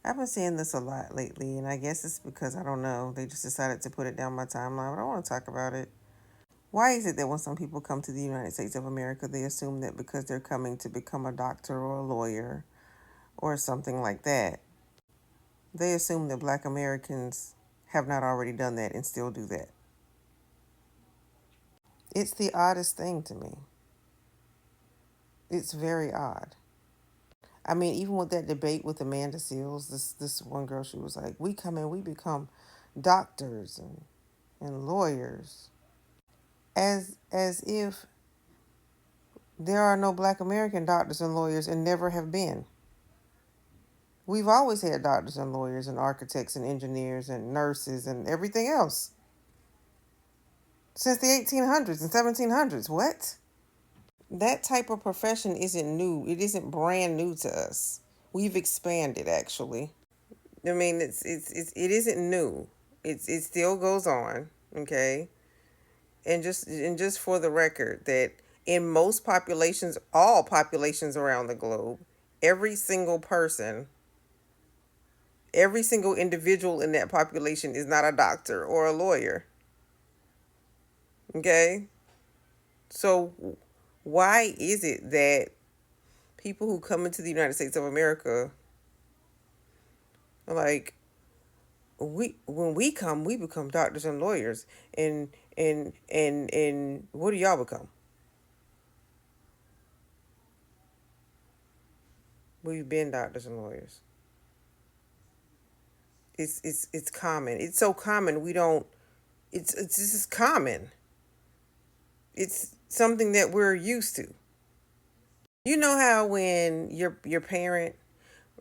I've been seeing this a lot lately, and I guess it's because I don't know. They just decided to put it down my timeline, but I want to talk about it. Why is it that when some people come to the United States of America, they assume that because they're coming to become a doctor or a lawyer or something like that, they assume that black Americans have not already done that and still do that? It's the oddest thing to me. It's very odd. I mean, even with that debate with Amanda Seals, this one girl, she was like, "We come in, we become doctors and lawyers," as if there are no black American doctors and lawyers and never have been. We've always had doctors and lawyers and architects and engineers and nurses and everything else since the 1800s and 1700s. What? That type of profession isn't new. It isn't brand new to us. We've expanded, actually. I mean, it isn't new. It still goes on, okay? And just for the record, that in most populations, all populations around the globe, every single person, every single individual in that population is not a doctor or a lawyer, okay? So why is it that people who come into the United States of America are like, we when we come, we become doctors and lawyers, and and what do y'all become? We've been doctors and lawyers. It's common. It's so common we don't. It's just common. It's something that we're used to. You know how when your parent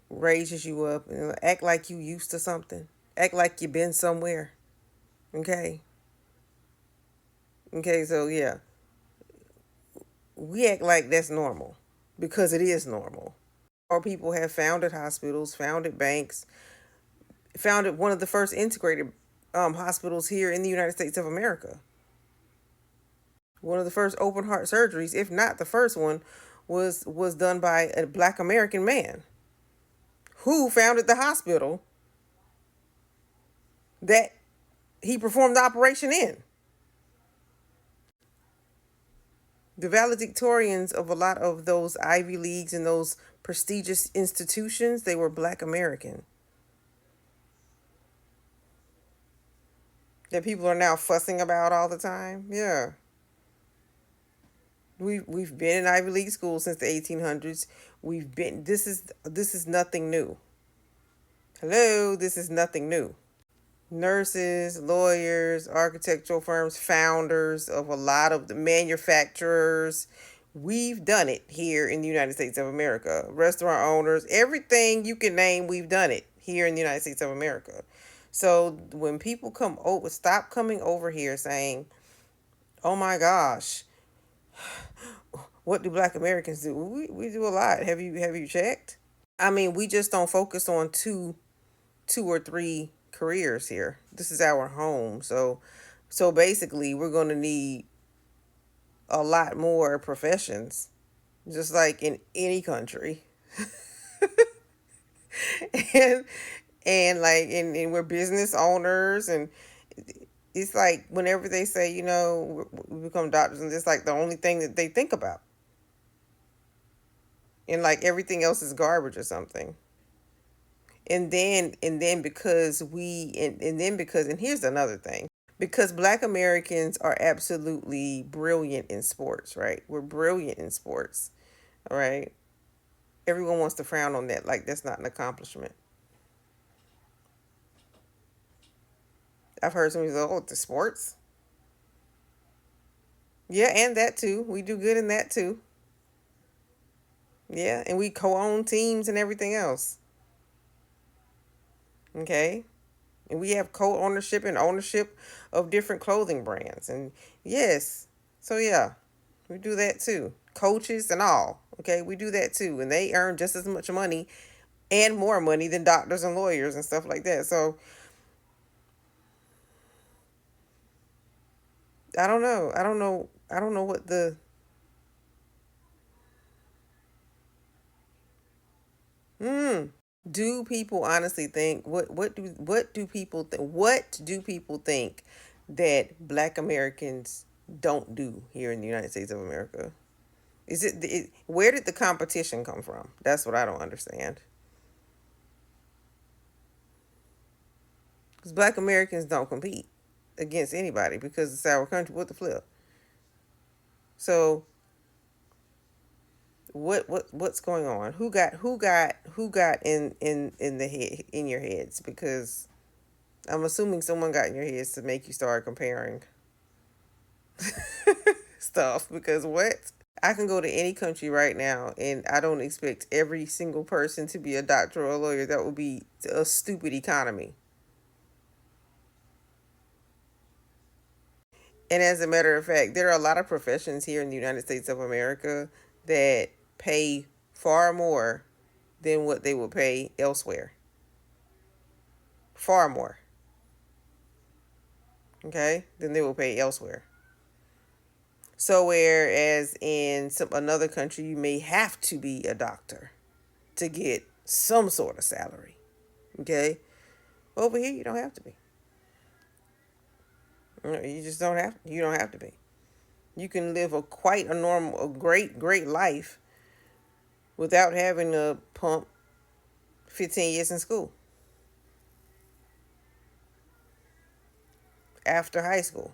raises you up and act like you used to something, act like you've been somewhere. Okay, okay. So yeah, we act like that's normal because it is normal. Or people have founded hospitals, founded banks, founded one of the first integrated hospitals here in the United States of America. One of the first open heart surgeries, if not the first one, was done by a black American man who founded the hospital that he performed the operation in. The valedictorians of a lot of those Ivy Leagues and those prestigious institutions, they were black American. That people are now fussing about all the time. Yeah. We've been in Ivy League schools since the 1800s. We've been this is nothing new. Hello, this is nothing new. Nurses, lawyers, architectural firms, founders of a lot of the manufacturers. We've done it here in the United States of America. Restaurant owners, everything you can name, we've done it here in the United States of America. So when people come over, stop coming over here saying, "Oh my gosh, what do Black Americans do?" We do a lot. Have you checked? I mean, we just don't focus on two or three careers here. This is our home. So basically we're going to need a lot more professions, just like in any country. and and we're business owners, and it's like whenever they say, we become doctors, and it's like the only thing that they think about. And like everything else is garbage or something. And then because, and here's another thing, because black Americans are absolutely brilliant in sports, right? We're brilliant in sports, all right? Everyone wants to frown on that, like that's not an accomplishment. I've heard somebody say, "Oh, the sports." Yeah, and that too. We do good in that too. Yeah, and we co-own teams and everything else. Okay, and we have co-ownership and ownership of different clothing brands. And yes, so yeah, we do that too. Coaches and all. Okay, we do that too, and they earn just as much money and more money than doctors and lawyers and stuff like that. So I don't know. I don't know. I don't know what the. Hmm. Do people honestly think what do people think that Black Americans don't do here in the United States of America? Where did the competition come from? That's what I don't understand. Because Black Americans don't compete against anybody because it's our country. What the flip? So what's going on? Who got in the head in your heads? Because I'm assuming someone got in your heads to make you start comparing stuff. Because what? I can go to any country right now and I don't expect every single person to be a doctor or a lawyer. That would be a stupid economy. And as a matter of fact, there are a lot of professions here in the United States of America that pay far more than what they would pay elsewhere. Far more, okay, than they will pay elsewhere. So whereas in another country you may have to be a doctor to get some sort of salary, okay? Over here you don't have to be. You just don't have. You don't have to be. You can live a great life without having to pump 15 years in school after high school.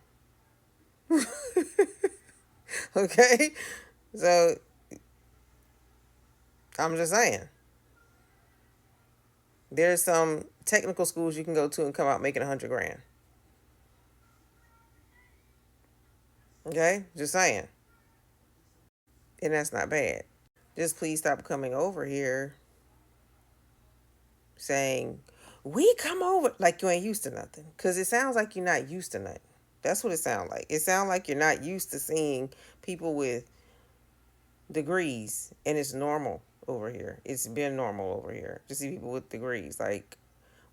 Okay, so I'm just saying there's some technical schools you can go to and come out making 100 grand. Okay, just saying, and that's not bad. Just please stop coming over here saying we come over like you ain't used to nothing, because it sounds like you're not used to nothing. That's what it sounds like. It sounds like you're not used to seeing people with degrees, and it's normal over here. It's been normal over here to see people with degrees. Like,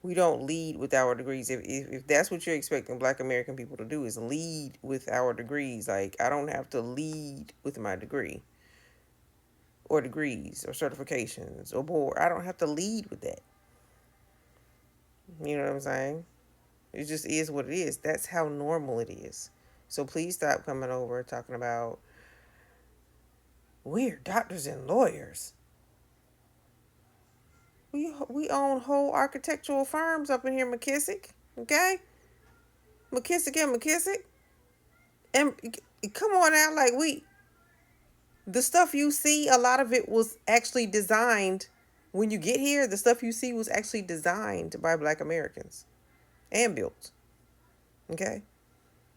we don't lead with our degrees. If that's what you're expecting Black American people to do, is lead with our degrees. Like, I don't have to lead with my degree or degrees or certifications or board. I don't have to lead with that. You know what I'm saying? It just is what it is. That's how normal it is. So please stop coming over talking about we're doctors and lawyers. We own whole architectural firms up in here, McKissick. Okay, McKissick and McKissick, and come on out. Like, the stuff you see, a lot of it was actually designed. When you get here, the stuff you see was actually designed by Black Americans and built. Okay,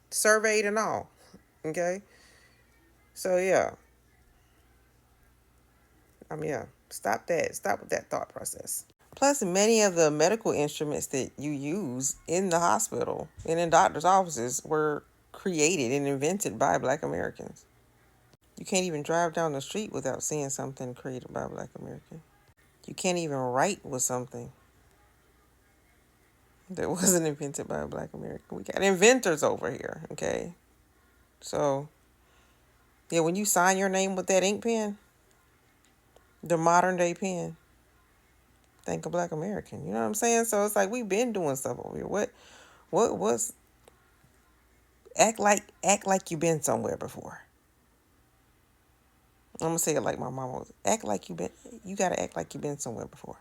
surveyed and all. Okay, so yeah, yeah. Stop that. Stop with that thought process. Plus, many of the medical instruments that you use in the hospital and in doctors' offices were created and invented by Black Americans. You can't even drive down the street without seeing something created by a Black American. You can't even write with something that wasn't invented by a Black American. We got inventors over here, okay? So, yeah, when you sign your name with that ink pen, the modern day pen, think a Black American. You know what I'm saying? So it's like we've been doing stuff over here. What's act like you've been somewhere before. I'm gonna say it like my mama was. You gotta act like you've been somewhere before.